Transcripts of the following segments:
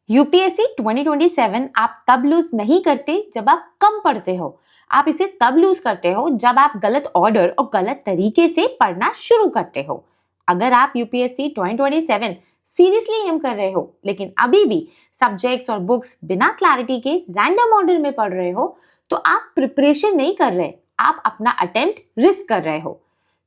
UPSC 2027 आप तब loose नहीं करते जब आप कम पढ़ते हो। आप इसे तब लूज करते हो जब आप गलत ऑर्डर और गलत तरीके से पढ़ना शुरू करते हो। अगर आप यूपीएससी 2027 सीरियसली एम कर रहे हो लेकिन अभी भी सब्जेक्ट्स और बुक्स बिना क्लैरिटी के रैंडम ऑर्डर में पढ़ रहे हो, तो आप प्रिपरेशन नहीं कर रहे, आप अपना अटेम्प्ट रिस्क कर रहे हो।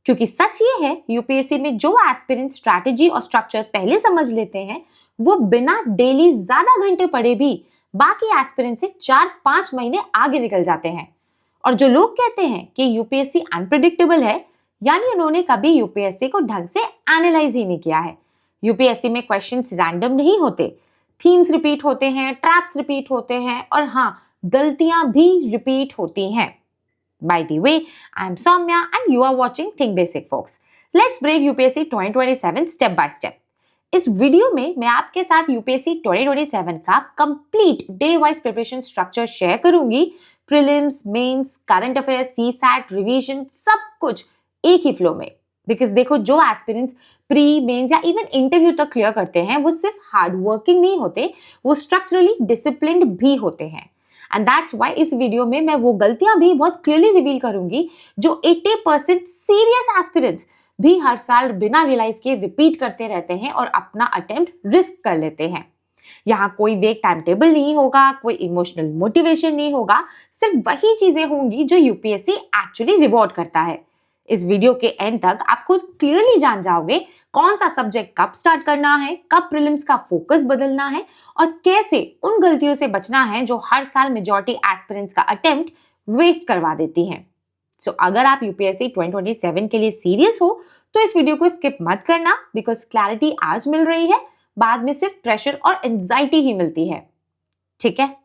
क्योंकि सच ये है, यूपीएससी में जो एस्पिरेंट स्ट्रैटेजी और स्ट्रक्चर पहले समझ लेते हैं, वो बिना डेली ज्यादा घंटे पढ़े भी बाकी एस्पिरेंट से 4-5 महीने आगे निकल जाते हैं। और जो लोग कहते हैं कि यूपीएससी अनप्रिडिक्टेबल है, यानी उन्होंने कभी यूपीएससी को ढंग से एनालाइज ही नहीं किया है। यूपीएससी में क्वेश्चंस रैंडम नहीं होते, थीम्स रिपीट होते हैं, ट्रैप्स रिपीट होते हैं और हाँ, गलतियां भी रिपीट होती हैं। By the way, I am Soumya and you are watching Think Basic folks. Let's break UPSC 2027 step by step. इस वीडियो में मैं आपके साथ यूपीएससी 2027 का complete day wise preparation structure share करूंगी। Prelims, mains, current affairs, CSAT, revision, सब कुछ एक ही फ्लो में। बिकॉज देखो, जो एस्पिरेंट्स प्री, मेंस या इवन इंटरव्यू तक क्लियर करते हैं, वो सिर्फ हार्ड वर्किंग नहीं होते, वो स्ट्रक्चरली डिसिप्लिन्ड भी होते हैं। एंड दैट्स व्हाई इस वीडियो में मैं वो गलतियां भी बहुत क्लियरली रिवील करूंगी जो 80% सीरियस एस्पिरेंट्स भी हर साल बिना रियलाइज किए रिपीट करते रहते हैं और अपना अटेम्प्ट रिस्क कर लेते हैं। यहाँ कोई वेग टाइम टेबल नहीं होगा, कोई इमोशनल मोटिवेशन नहीं होगा, सिर्फ वही चीजें होंगी जो यूपीएससी एक्चुअली रिवॉर्ड करता है। इस वीडियो के एंड तक आप खुद क्लियरली जान जाओगे कौन सा सब्जेक्ट कब स्टार्ट करना है, कब प्रीलिम्स का फोकस बदलना है और कैसे उन गलतियों से बचना है जो हर साल मेजॉरिटी एस्पिरेंट्स का अटेम्प्ट वेस्ट करवा देती हैं। सो अगर आप यूपीएससी 2027 के लिए सीरियस हो तो इस वीडियो को स्किप मत करना, बिकॉज क्लैरिटी आज मिल रही है, बाद में सिर्फ प्रेशर और एंजाइटी ही मिलती है। ठीक है?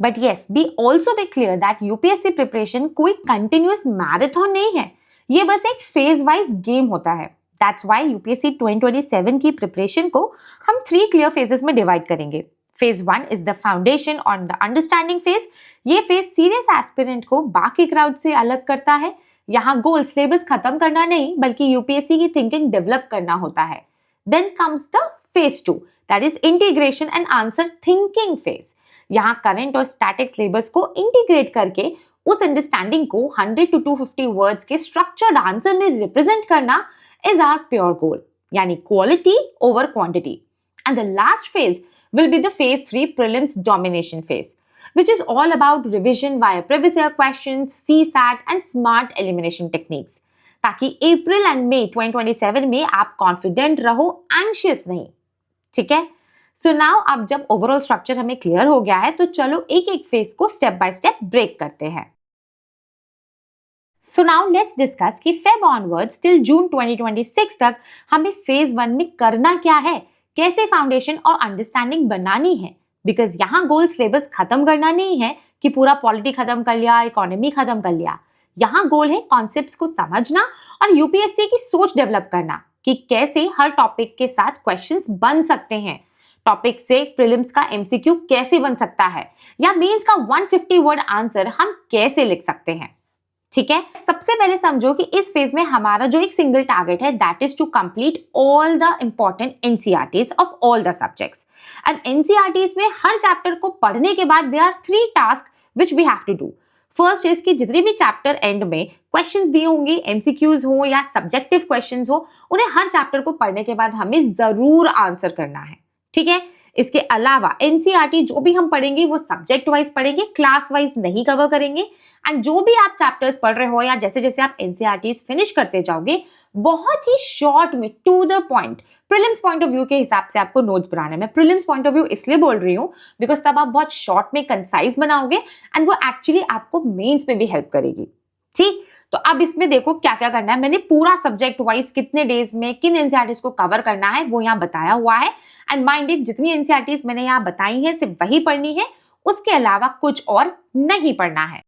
But yes, be also be clear that UPSC preparation कोई कंटिन्यूअस मैराथन नहीं है, ये बस एक फेज वाइज गेम होता है। दैट्स व्हाई यूपीएससी 2027 की प्रिपरेशन को हम 3 क्लियर फेजेस में डिवाइड करेंगे। फेज 1 इज द फाउंडेशन और द अंडरस्टैंडिंग फेज। ये फेज सीरियस एस्पिरेंट को बाकी क्राउड से अलग करता है। यहाँ गोल सिलेबस खत्म करना नहीं, बल्कि यूपीएससी की थिंकिंग डेवलप करना होता है। Then comes the phase 2, that is integration and answer thinking phase. यहाँ करंट और स्टैटिक सिलेबस को इंटीग्रेट करके उस अंडरस्टैंडिंग को 100 to 250 वर्ड्स के स्ट्रक्चर्ड आंसर में रिप्रेजेंट करना इज आवर प्योर गोल, यानी quality over quantity. And the last phase will be the phase 3 prelims domination phase, which is all about revision via previous year questions, CSAT and smart elimination techniques, ताकि अप्रैल and मई 2027 में आप confident रहो, anxious नहीं। ठीक है? So now अब जब overall structure हमें क्लियर हो गया है, तो चलो एक एक फेज को स्टेप बाय स्टेप ब्रेक करते हैं। सो नाउ लेट्स डिस्कस कि फेब ऑनवर्ड्स टिल जून 2026 तक हमें फेज 1 में करना क्या है, कैसे फाउंडेशन और अंडरस्टैंडिंग बनानी है। बिकॉज यहाँ गोल सिलेबस खत्म करना नहीं है कि पूरा पॉलिटी खत्म कर लिया, इकोनॉमी खत्म कर लिया। यहाँ गोल है कॉन्सेप्ट्स को समझना और यूपीएससी की सोच डेवलप करना कि कैसे हर टॉपिक के साथ क्वेश्चंस बन सकते हैं। टॉपिक से प्रीलिम्स का एमसीक्यू कैसे बन सकता है, या मेंस का 150 वर्ड आंसर हम कैसे लिख सकते हैं। ठीक है? सबसे पहले समझो कि इस फेज में हमारा जो एक सिंगल टारगेट है, that is to complete all the important NCERTs of all the subjects. And NCERTs में हर चैप्टर को पढ़ने के बाद there are 3 task which we have to do. First is कि जितने भी चैप्टर एंड में क्वेश्चंस दिए होंगे, एमसीक्यूज हो या सब्जेक्टिव क्वेश्चंस हो, उन्हें हर चैप्टर को पढ़ने के बाद हमें जरूर आंसर करना है। ठीक है? इसके अलावा एनसीईआरटी जो भी हम पढ़ेंगे वो सब्जेक्ट वाइज पढ़ेंगे, क्लास वाइज नहीं कवर करेंगे। एंड जो भी आप चैप्टर्स पढ़ रहे हो या जैसे जैसे आप एनसीईआरटीज फिनिश करते जाओगे, बहुत ही शॉर्ट में to the point prelims point of view के हिसाब से आपको नोट्स बनाने में। प्रीलिम्स पॉइंट ऑफ व्यू इसलिए बोल रही हूँ बिकॉज तब आप बहुत शॉर्ट में कंसाइज बनाओगे एंड वो एक्चुअली आपको मेंस में भी हेल्प करेगी। ठीक? तो अब इसमें देखो क्या क्या करना है। मैंने पूरा सब्जेक्ट वाइज कितने डेज में किन एनसीईआरटीज को कवर करना है वो यहाँ बताया हुआ है। एंड माइंडेड, जितनी एनसीईआरटीज मैंने यहाँ बताई है सिर्फ वही पढ़नी है, उसके अलावा कुछ और नहीं पढ़ना है।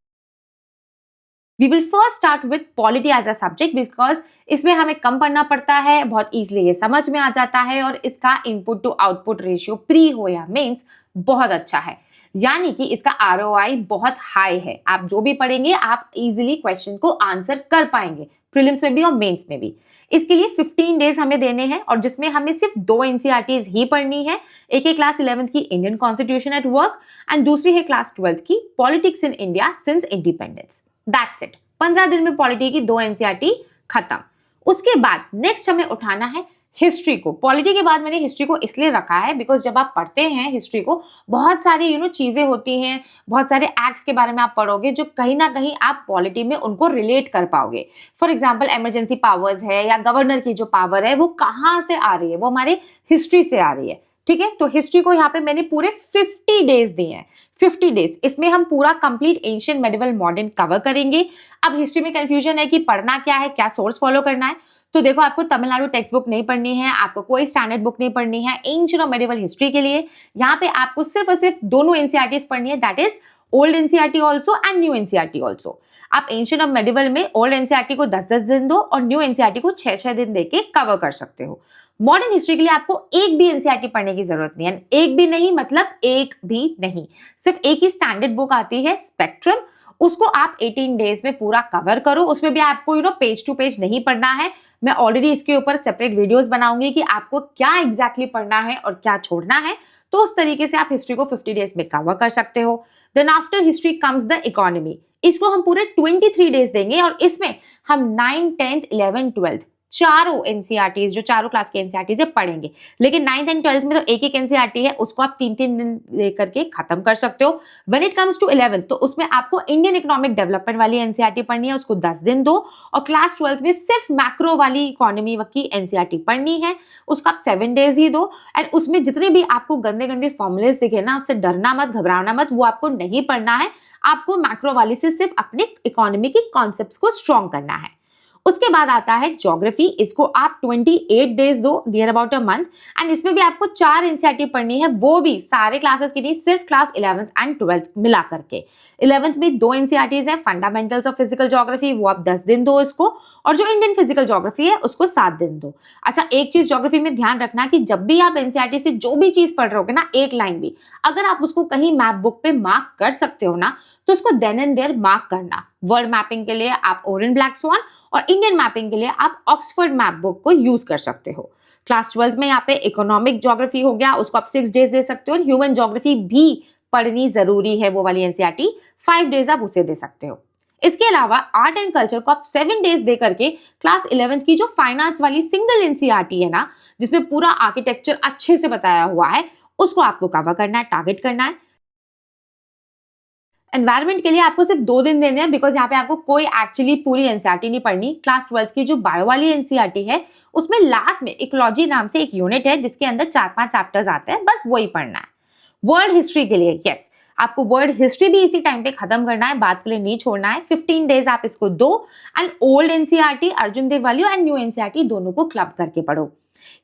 We will first start with polity as a subject because इसमें हमें कम पढ़ना पड़ता है, बहुत इजीली ये समझ में आ जाता है और इसका input to output ratio pre हो या मेंस बहुत अच्छा है, यानी कि इसका आरओआई बहुत हाई है। आप जो भी पढ़ेंगे आप इजीली क्वेश्चन को आंसर कर पाएंगे। प्रीलिम्स में भी और मेंस में भी। इसके लिए 15 डेज हमें देने हैं और जिसमें हमें सिर्फ 2 एनसीईआरटीज ही पढ़नी है। एक है क्लास 11th की Indian constitution at work and दूसरी है क्लास 12th की politics in India since independence. That's it. 15 दिन में पॉलिटी की 2 एनसीईआरटी खत्म। उसके बाद नेक्स्ट हमें उठाना है हिस्ट्री को। पॉलिटी के बाद मैंने हिस्ट्री को इसलिए रखा है बिकॉज जब आप पढ़ते हैं हिस्ट्री को बहुत सारी चीजें होती हैं, बहुत सारे एक्ट्स के बारे में आप पढ़ोगे जो कहीं ना कहीं आप पॉलिटी में उनको रिलेट कर पाओगे। फॉर एग्जाम्पल इमरजेंसी पावर्स है या गवर्नर की जो पावर है वो कहाँ से आ रही है, वो हमारे हिस्ट्री से आ रही है। ठीक है, तो हिस्ट्री को यहाँ पे मैंने पूरे 50 डेज दिए हैं। 50 डेज, इसमें हम पूरा complete ancient medieval modern cover करेंगे। अब हिस्ट्री में कंफ्यूजन है कि पढ़ना क्या है, क्या सोर्स फॉलो करना है। तो देखो, आपको तमिलनाडु टेक्स्ट बुक नहीं पढ़नी है, आपको कोई स्टैंडर्ड बुक नहीं पढ़नी है एंशिएंट और मेडिवल हिस्ट्री के लिए। यहाँ पे आपको सिर्फ और सिर्फ दोनों एनसीईआरटीज पढ़नी है, that is old NCERT also and new NCERT also. आप एंशिएंट और मेडिवल में ओल्ड एनसीईआरटी को 10-10 दिन दो और न्यू एनसीईआरटी को 6-6 दिन देके कवर कर सकते हो। मॉडर्न हिस्ट्री के लिए आपको एक भी एनसीईआरटी पढ़ने की जरूरत नहीं है। एक भी नहीं मतलब एक भी नहीं, सिर्फ एक ही स्टैंडर्ड बुक आती है स्पेक्ट्रम, उसको आप 18 डेज में पूरा कवर करो। उसमें भी आपको पेज टू पेज नहीं पढ़ना है। मैं ऑलरेडी इसके ऊपर सेपरेट वीडियोस बनाऊंगी कि आपको क्या एग्जैक्टली पढ़ना है और क्या छोड़ना है। तो उस तरीके से आप हिस्ट्री को 50 डेज में कवर कर सकते हो। Then after history comes the economy. इसको हम पूरे 23 डेज देंगे और इसमें हम 9, 10th, 11th, 12th चारों एनसीईआरटीज, जो चारों क्लास के एनसीईआरटीज है, पढ़ेंगे। लेकिन 9th एंड 12th में तो एक एक एनसीईआरटी है, उसको आप 3-3 दिन लेकर के खत्म कर सकते हो। When it comes to 11th, तो उसमें आपको इंडियन इकोनॉमिक डेवलपमेंट वाली एनसीईआरटी पढ़नी है, उसको 10 दिन दो। और क्लास 12th में सिर्फ मैक्रो वाली इकोनॉमी की एनसीईआरटी पढ़नी है, उसको आप 7 डेज ही दो। एंड उसमें जितने भी आपको गंदे गंदे फॉर्मुलेस दिखे ना, उससे डरना मत, घबराना मत, वो आपको नहीं पढ़ना है। आपको मैक्रो वाली से सिर्फ अपने इकोनॉमी की कॉन्सेप्ट्स को स्ट्रॉन्ग करना है। उसके बाद आता है ज्योग्राफी। इसको आप 28 डेज दो, near about a month. And इसमें भी आपको 4 एनसीईआरटी पढ़नी है, वो भी सारे क्लासेस की नहीं, सिर्फ क्लास 11th एंड 12th मिला करके। 11th में 2 एनसीईआरटीज है, फंडामेंटल्स ऑफ फिजिकल ज्योग्राफी, वो आप 10 दिन दो इसको, और जो इंडियन फिजिकल ज्योग्राफी है उसको 7 दिन दो। अच्छा, एक चीज ज्योग्राफी में ध्यान रखना कि जब भी आप एनसीईआरटी से जो भी चीज पढ़ रहे होगे ना, एक लाइन भी अगर आप उसको कहीं मैप बुक पे मार्क कर सकते हो ना, तो उसको देन एंड देयर मार्क करना। वर्ल्ड मैपिंग के लिए आप ओरेन ब्लैक स्वान और इंडियन मैपिंग के लिए आप ऑक्सफोर्ड मैप बुक को यूज कर सकते हो। क्लास 12th में यहाँ पे इकोनॉमिक ज्योग्राफी हो गया, उसको आप 6 डेज दे सकते हो। ह्यूमन ज्योग्राफी भी पढ़नी जरूरी है, वो वाली एनसीईआरटी 5 डेज आप उसे दे सकते हो। इसके अलावा आर्ट एंड कल्चर को आप 7 डेज दे करके क्लास 11th की जो फाइनेंस वाली सिंगल एनसीईआरटी है ना, जिसमें पूरा आर्किटेक्चर अच्छे से बताया हुआ है, उसको आपको कवर करना है, टारगेट करना है। एनवायरमेंट के लिए आपको सिर्फ 2 दिन देने हैं, बिकॉज यहाँ पे आपको कोई एक्चुअली पूरी एनसीईआरटी नहीं पढ़नी। क्लास 12th की जो बायो वाली एनसीईआरटी है, उसमें लास्ट में इकोलॉजी नाम से एक यूनिट है जिसके अंदर 4-5 चैप्टर्स आते हैं, बस वही पढ़ना है। वर्ल्ड हिस्ट्री के लिए यस, आपको वर्ल्ड हिस्ट्री भी इसी टाइम पे खत्म करना है, बात के लिए नहीं छोड़ना है। 15 डेज आप इसको दो एंड ओल्ड एनसीईआरटी अर्जुन देव वाली एंड न्यू एनसीईआरटी दोनों को क्लब करके पढ़ो।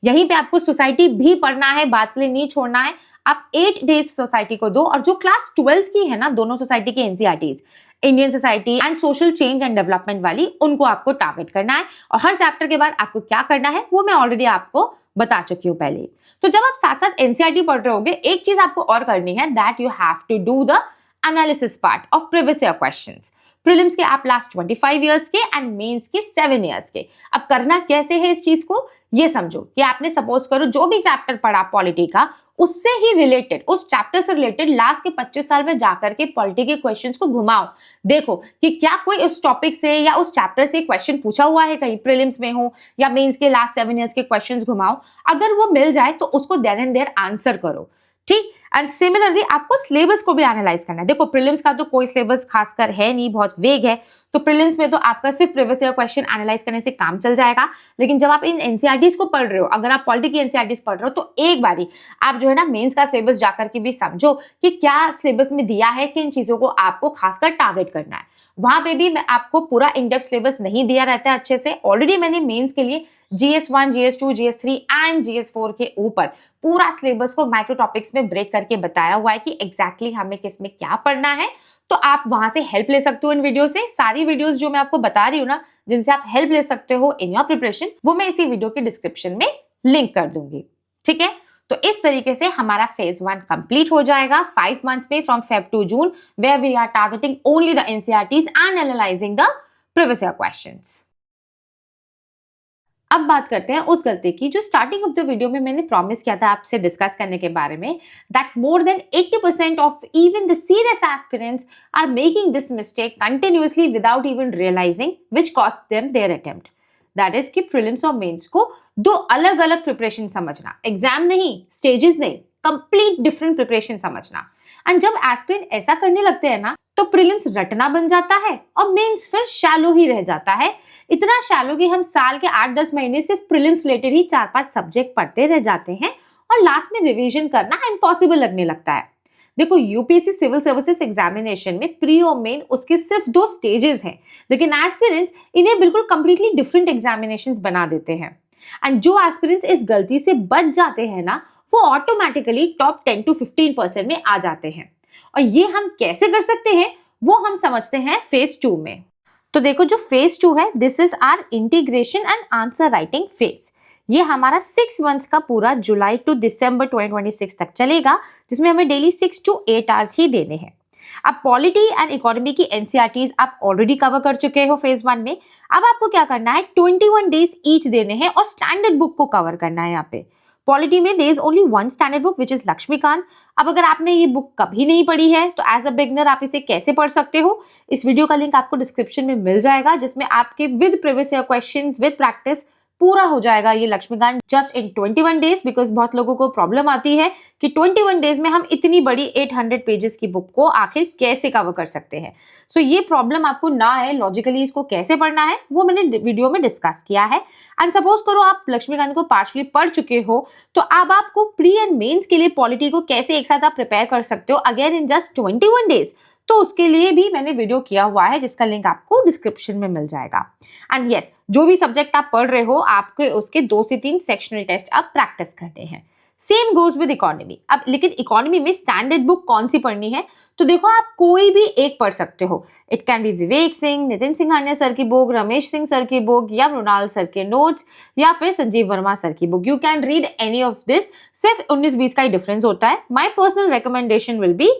यहीं पे आपको सोसाइटी भी पढ़ना है, बात के लिए नहीं छोड़ना है। आप 8 डेज सोसाइटी को दो और जो क्लास 12th की है ना, दोनों सोसाइटी की NCERTs, Indian society and social change and development वाली, उनको आपको टारगेट करना है। और हर चैप्टर के बाद आपको क्या करना है वो मैं ऑलरेडी आपको बता चुकी हूँ पहले। तो जब आप साथ साथ एनसीईआरटी पढ़ रहे होगे, एक चीज आपको और करनी है, that you have to do the analysis part of previous year questions. Prelims के आप लास्ट 25 ईयर्स के एंड मेंस के 7 ईयर्स के। अब करना कैसे है इस चीज को, ये समझो कि आपने सपोज करो जो भी चैप्टर पढ़ा पॉलिटी का, उससे ही रिलेटेड, उस चैप्टर से रिलेटेड लास्ट के 25 साल में जाकर के पॉलिटी के क्वेश्चंस को घुमाओ। देखो कि क्या कोई उस टॉपिक से या उस चैप्टर से क्वेश्चन पूछा हुआ है, कहीं प्रीलिम्स में हो या मेंस के लास्ट 7 ईयर्स के क्वेश्चंस घुमाओ। अगर वो मिल जाए तो उसको देन एंड देयर आंसर करो, ठीक। एंड सिमिलरली आपको सिलेबस को भी एनालाइज करना है। देखो, प्रीलिम्स का तो कोई सिलेबस खासकर है नहीं, बहुत वेग है, तो प्रीलिम्स में तो आपका सिर्फ प्रीवियस ईयर क्वेश्चन एनालाइज करने से काम चल जाएगा। लेकिन जब आप इन एनसीईआरटीज को पढ़ रहे हो, अगर आप पॉलिटी की एनसीईआरटीज पढ़ रहे हो, तो एक बारी आप जो है ना मेंस का सिलेबस जाकर के भी समझो कि क्या सिलेबस में दिया है, किन चीजों को आपको खासकर टारगेट करना है। वहां पे भी मैं आपको पूरा इनडेप्थ सिलेबस नहीं दिया रहता है अच्छे से। ऑलरेडी मैंने मेंस के लिए GS1, GS2, GS3 and GS4 के ऊपर पूरा सिलेबस को माइक्रो टॉपिक्स में ब्रेक करके बताया हुआ है कि एग्जैक्टली हमें किस में क्या पढ़ना है। तो आप वहां से हेल्प ले सकते हो इन वीडियो से। सारी वीडियोस जो मैं आपको बता रही हूँ ना, जिनसे आप हेल्प ले सकते हो इन योर प्रिपरेशन, वो मैं इसी वीडियो के डिस्क्रिप्शन में लिंक कर दूंगी, ठीक है। तो इस तरीके से हमारा फेज 1 कंप्लीट हो जाएगा 5 मंथ्स में, from Feb to June, where we are targeting only the NCERTs and analyzing the previous year questions. अब बात करते हैं उस गलती की जो स्टार्टिंग ऑफ द वीडियो में मैंने प्रॉमिस किया था आपसे डिस्कस करने के बारे में, that more than 80% of even the serious aspirants are making this mistake continuously without even realising which cost them their attempt. That is कि प्रीलिम्स और मेंस को दो अलग अलग प्रिपरेशन समझना, एग्जाम नहीं, स्टेजेस नहीं, कंप्लीट डिफरेंट प्रिपरेशन समझना। एंड जब एस्पिरेंट ऐसा करने लगते हैं ना, तो प्रीलिम्स रटना बन जाता है और मेंस फिर शैलो ही रह जाता है। इतना शैलो कि हम साल के 8-10 महीने सिर्फ प्रीलिम्स रिलेटेड ही 4-5 सब्जेक्ट पढ़ते रह जाते हैं और लास्ट में रिवीजन करना इम्पॉसिबल लगने लगता है। देखो, यूपीएससी सिविल सर्विसेज एग्जामिनेशन में प्री और मेन उसके सिर्फ 2 स्टेजेस हैं, लेकिन एस्पिरेंट्स इन्हें बिल्कुल कंप्लीटली डिफरेंट एग्जामिनेशंस बना देते हैं। एंड जो एस्पिरेंट्स इस गलती से बच जाते हैं ना, वो ऑटोमेटिकली टॉप 10 to 15% में आ जाते हैं। और ये हम कैसे कर सकते हैं वो हम समझते हैं फेज 2 में। तो देखो, जो फेज 2 है, this is our integration and answer writing phase. ये हमारा 6 मंथ्स का पूरा जुलाई टू दिसंबर 2026 तक चलेगा, जिसमें हमें डेली 6 to 8 आवर्स ही देने हैं। अब पॉलिटी एंड इकोनॉमी की एनसीईआरटीज आप ऑलरेडी कवर कर चुके हो फेज 1 में। अब आपको क्या करना है, 21 डेज ईच देने हैं और स्टैंडर्ड बुक को कवर करना है। यहाँ पे पॉलिटी में there is only 1 standard book which is Laxmikanth. अब अगर आपने ये बुक कभी नहीं पढ़ी है तो एज अ बिगनर आप इसे कैसे पढ़ सकते हो, इस वीडियो का लिंक आपको डिस्क्रिप्शन में मिल जाएगा, जिसमें आपके with previous year questions with practice पूरा हो जाएगा ये Laxmikanth just in 21 days. Because बहुत लोगों को प्रॉब्लम आती है कि 21 डेज में हम इतनी बड़ी 800 पेजेस की बुक को आखिर कैसे कवर कर सकते हैं। सो ये प्रॉब्लम आपको ना है, लॉजिकली इसको कैसे पढ़ना है वो मैंने वीडियो में डिस्कस किया है। एंड सपोज करो आप लक्ष्मीकांत को पार्शली पढ़ चुके हो, तो अब आपको प्री एंड मेंस के लिए पॉलिटी को कैसे एक साथ आप प्रिपेयर कर सकते हो अगेन इन जस्ट 21 डेज, तो उसके लिए भी मैंने वीडियो किया हुआ है, जिसका लिंक आपको डिस्क्रिप्शन में मिल जाएगा। एंड यस, जो भी सब्जेक्ट आप पढ़ रहे हो, आपके उसके 2 से 3 सेक्शनल टेस्ट आप प्रैक्टिस करते हैं। Same goes with economy. अब लेकिन इकोनॉमी में स्टैंडर्ड बुक कौन सी पढ़नी है, तो देखो आप कोई भी एक पढ़ सकते हो। It can be Vivek Singh, Nitin Singhania sir की बुक, रमेश सिंह सर की बुक, या मृणाल सर के नोट्स, या फिर संजीव वर्मा सर की book. You can read any of this. सिर्फ 19-20 का ही डिफरेंस होता है। My personal recommendation will be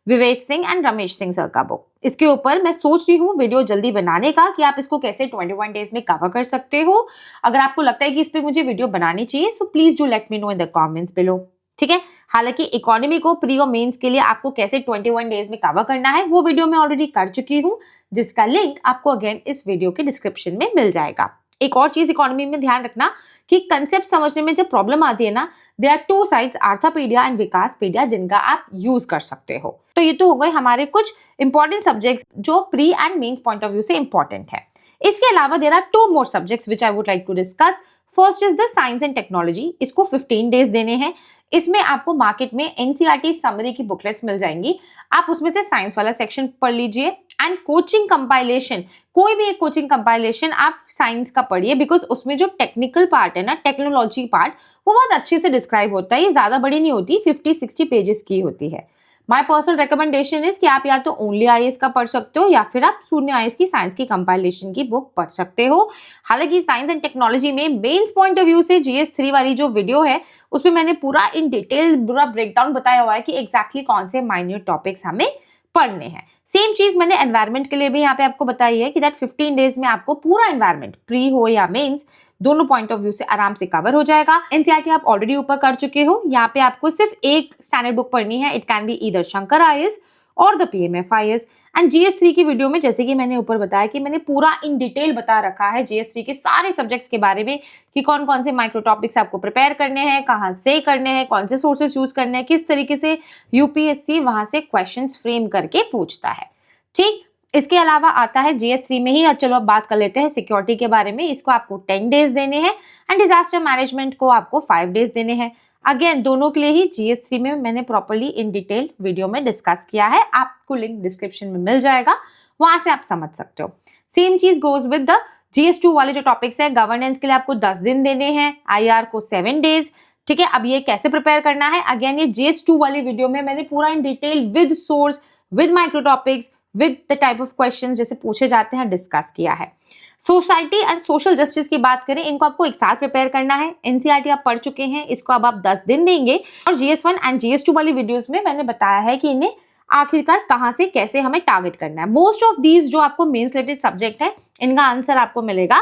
Vivek Singh and Ramesh Singh sir का बुक। इसके ऊपर मैं सोच रही हूँ वीडियो जल्दी बनाने का कि आप इसको कैसे 21 डेज में कवर कर सकते हो। अगर आपको लगता है कि इस पे मुझे वीडियो बनानी चाहिए, so please do let me know in the comments below. ठीक है, हालांकि इकोनॉमी को प्री और मेंस के लिए आपको कैसे 21 डेज में कवर करना है वो वीडियो मैं ऑलरेडी कर चुकी हूँ, जिसका लिंक आपको अगेन इस वीडियो के डिस्क्रिप्शन में मिल जाएगा। एक और चीज इकोनॉमी में ध्यान रखना कि कंसेप्ट समझने में जब प्रॉब्लम आती है ना, देयर आर 2 साइट्स, अर्थापीडिया एंड विकासपीडिया, जिनका आप यूज कर सकते हो। तो ये तो हो गए हमारे कुछ इंपॉर्टेंट सब्जेक्ट्स जो pre and mains point of view से इंपॉर्टेंट है। इसके अलावा there are 2 more subjects which I would like to discuss. First is the science and technology. इसको 15 डेज देने हैं। इसमें आपको मार्केट में एनसीईआरटी समरी की बुकलेट्स मिल जाएंगी, आप उसमें से साइंस वाला सेक्शन पढ़ लीजिए। एंड कोचिंग कंपाइलेशन, कोई भी एक कोचिंग कंपाइलेशन आप साइंस का पढ़िए, बिकॉज उसमें जो टेक्निकल पार्ट है ना, टेक्नोलॉजी पार्ट, वो बहुत अच्छे से डिस्क्राइब होता है। ये ज्यादा बड़ी नहीं होती, 50-60 पेजेस की होती है। माय पर्सनल रिकमेंडेशन इज कि आप या तो ओनली आईएएस का पढ़ सकते हो या फिर आप शून्य आईएएस की साइंस की कंपाइलेशन की बुक पढ़ सकते हो। हालांकि साइंस एंड टेक्नोलॉजी में मेंस पॉइंट ऑफ व्यू से जीएस 3 वाली जो वीडियो है उसमें मैंने पूरा इन डिटेल पूरा ब्रेकडाउन बताया हुआ है कि एग्जैक्टली कौन से माइन्यूट टॉपिक्स हमें पढ़ने हैं। सेम चीज मैंने एनवायरमेंट के लिए भी यहाँ पे आपको बताई है कि दैट 15 डेज में आपको पूरा एनवायरमेंट प्री हो या मेंस दोनों पॉइंट ऑफ व्यू से आराम से कवर हो जाएगा। एनसीईआरटी आप ऑलरेडी ऊपर कर चुके हो। यहाँ पे आपको सिर्फ एक स्टैंडर्ड बुक पढ़नी है। It can be either Shankar IAS और द पीएमएफआईएस। एंड जीएस 3 की वीडियो में जैसे कि मैंने ऊपर बताया कि मैंने पूरा इन डिटेल बता रखा है जीएस 3 के सारे सब्जेक्ट्स के बारे में कि कौन कौन से माइक्रो टॉपिक्स आपको प्रिपेयर करने हैं, कहाँ से करने हैं, कौन से सोर्सेस यूज करने हैं, किस तरीके से यूपीएससी वहां से क्वेश्चंस फ्रेम करके पूछता है। ठीक, इसके अलावा आता है जीएस 3 में ही। चलो अब बात कर लेते हैं सिक्योरिटी के बारे में। इसको आपको 10 डेज देने हैं एंड डिजास्टर मैनेजमेंट को आपको 5 डेज देने हैं। अगेन दोनों के लिए ही जीएस 3 में मैंने प्रॉपर्ली इन डिटेल वीडियो में डिस्कस किया है, आपको लिंक डिस्क्रिप्शन में मिल जाएगा, वहां से आप समझ सकते हो। सेम चीज गोज विद द जीएस 2 वाले जो टॉपिक्स है। गवर्नेंस के लिए आपको 10 दिन देने हैं, आईआर को 7 डेज। ठीक है, अब ये कैसे प्रिपेयर करना है, अगेन ये जीएस 2 वाली वीडियो में मैंने पूरा in detail with source, with micro topics, with the type of questions जैसे पूछे जाते हैं डिस्कस किया है। सोसाइटी एंड सोशल जस्टिस की बात करें, इनको आपको एक साथ प्रिपेयर करना है। एनसीईआरटी आप पढ़ चुके हैं, इसको अब आप 10 दिन देंगे। और जीएस 1 एंड जीएस 2 वाली वीडियोस में मैंने बताया है कि इन्हें आखिरकार कहां से कैसे हमें टारगेट करना है। मोस्ट ऑफ दीज जो आपको मेंस रिलेटेड सब्जेक्ट है, इनका आंसर आपको मिलेगा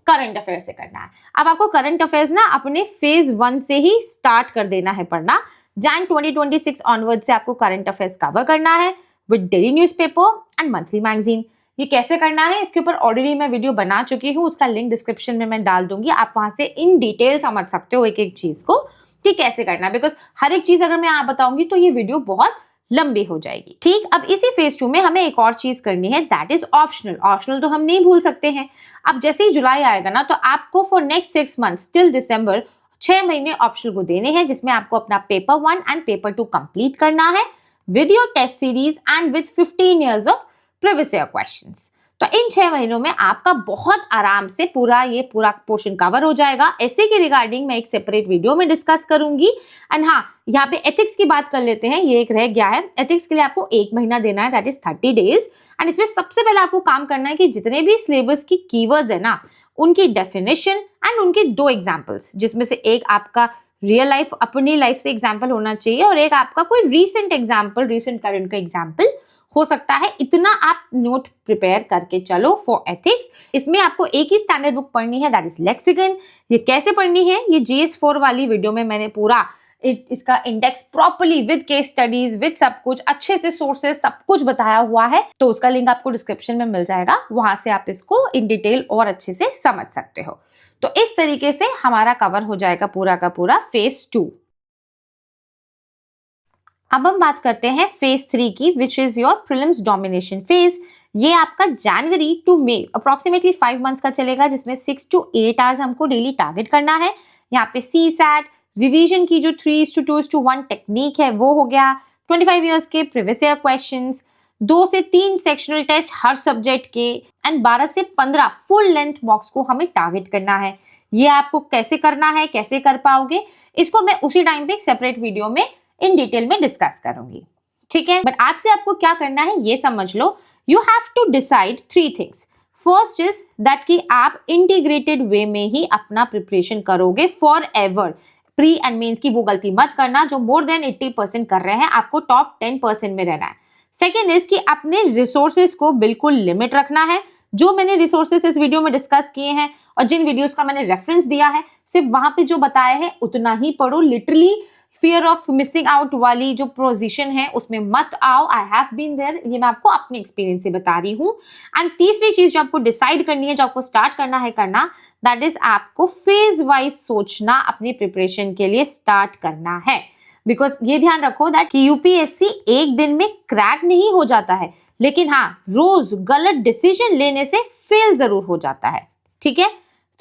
करंट अफेयर से करना है। अब आपको करंट अफेयर्स ना अपने फेज 1 से ही स्टार्ट कर देना है पढ़ना। जैन 2026 ऑनवर्ड से आपको करंट अफेयर्स कवर करना है with daily newspaper and monthly magazine. ये कैसे करना है इसके ऊपर ऑलरेडी मैं वीडियो बना चुकी हूँ, उसका लिंक डिस्क्रिप्शन में मैं डाल दूंगी। आप वहां से इन डिटेल समझ सकते हो एक एक चीज को कि कैसे करना है, बिकॉज हर एक चीज अगर मैं आप बताऊंगी तो ये वीडियो बहुत लंबी हो जाएगी। ठीक, अब इसी फेज 2 में हमें एक और चीज करनी है, दैट इज ऑप्शनल। ऑप्शनल तो हम नहीं भूल सकते हैं। अब जैसे ही जुलाई आएगा ना तो आपको फॉर नेक्स्ट 6 मंथ्स टिल दिसंबर 6 महीने ऑप्शनल को देने हैं, जिसमें आपको अपना पेपर 1 एंड पेपर 2 कंप्लीट करना है with your test series and with 15 years of previous year questions. तो इन 6 महीनों में आपका बहुत आराम से पूरा पोर्शन कवर हो जाएगा। ऐसे के रिगार्डिंग मैं एक सेपरेट वीडियो में डिस्कस करूंगी। एंड हाँ, यहाँ पे एथिक्स की बात कर लेते हैं, ये एक रह गया है। एथिक्स के लिए आपको 1 महीना देना है, दैट इज 30 days। एंड इसमें सबसे पहले आपको काम करना है कि जितने भी सिलेबस की कीवर्ड्स है ना, उनकी डेफिनेशन एंड उनके 2 एग्जाम्पल्स, जिसमें से एक आपका रियल लाइफ अपनी लाइफ से एग्जाम्पल होना चाहिए और एक आपका कोई रीसेंट एग्जाम्पल, रीसेंट करंट का एग्जाम्पल हो सकता है। इतना आप नोट प्रिपेयर करके चलो फॉर एथिक्स। इसमें आपको एक ही स्टैंडर्ड बुक पढ़नी है, दैट इज लेक्सिकन। ये कैसे पढ़नी है, ये GS4 वाली वीडियो में मैंने पूरा इसका index properly with case studies with सब कुछ अच्छे से सोर्सेज सब कुछ बताया हुआ है, तो उसका लिंक आपको डिस्क्रिप्शन में मिल जाएगा। वहां से आप इसको इन डिटेल और अच्छे से समझ सकते हो। तो इस तरीके से हमारा कवर हो जाएगा पूरा का पूरा फेज 2। अब हम बात करते हैं फेज 3 की, which is your prelims domination phase. ये आपका जनवरी टू मई अप्रोक्सीमेटली 5 मंथ्स का चलेगा, जिसमें 6 to 8 आवर्स हमको डेली टारगेट करना है। यहाँ पे CSAT रिवीजन की जो 3:2:1 टेक्निक है वो हो गया, 25 years के प्रीवियस ईयर क्वेश्चंस, 2 से 3 सेक्शनल टेस्ट हर सब्जेक्ट के एंड 12 से 15 फुल लेंथ मॉक्स को हमें टारगेट करना है। ये आपको कैसे करना है, कैसे कर पाओगे, इसको मैं उसी टाइम पे एक सेपरेट वीडियो में इन डिटेल में डिस्कस करूंगी। ठीक है, बट आज से आपको क्या करना है ये समझ लो। You have to decide 3 things। First is that कि आप इंटीग्रेटेड वे में ही अपना प्रिपरेशन करोगे forever. Pre and mains की वो गलती मत करना जो मोर देन 80% कर रहे हैं, आपको टॉप 10% में रहना है। सेकेंड इज कि अपने रिसोर्सेज को बिल्कुल लिमिट रखना है। जो मैंने रिसोर्सेज इस वीडियो में डिस्कस किए हैं और जिन वीडियोस का मैंने रेफरेंस दिया है, सिर्फ वहां पे जो बताया है उतना ही पढ़ो। Literally fear of missing out वाली जो पोजीशन है उसमें मत आओ। आई हैव बीन देयर, ये मैं आपको अपने एक्सपीरियंस से बता रही हूँ। एंड तीसरी चीज जो आपको डिसाइड करनी है, जो आपको स्टार्ट करना है करना, दैट इज आपको फेज वाइज सोचना अपनी प्रिपरेशन के लिए स्टार्ट करना है। बिकॉज ये ध्यान रखो दैट कि UPSC एक दिन में क्रैक नहीं हो जाता है, लेकिन हाँ रोज गलत डिसीजन लेने से फेल जरूर हो जाता है। ठीक है,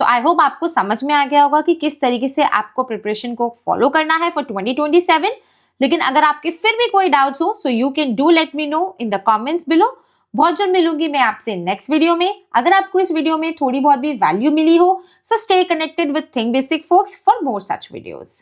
तो आई होप आपको समझ में आ गया होगा कि किस तरीके से आपको प्रिपरेशन को फॉलो करना है फॉर 2027। लेकिन अगर आपके फिर भी कोई डाउट्स हो, so you can do let me know in the comments below. बहुत जल्द मिलूंगी मैं आपसे नेक्स्ट वीडियो में। अगर आपको इस वीडियो में थोड़ी बहुत भी वैल्यू मिली हो, so stay connected with think basic folks for more such videos.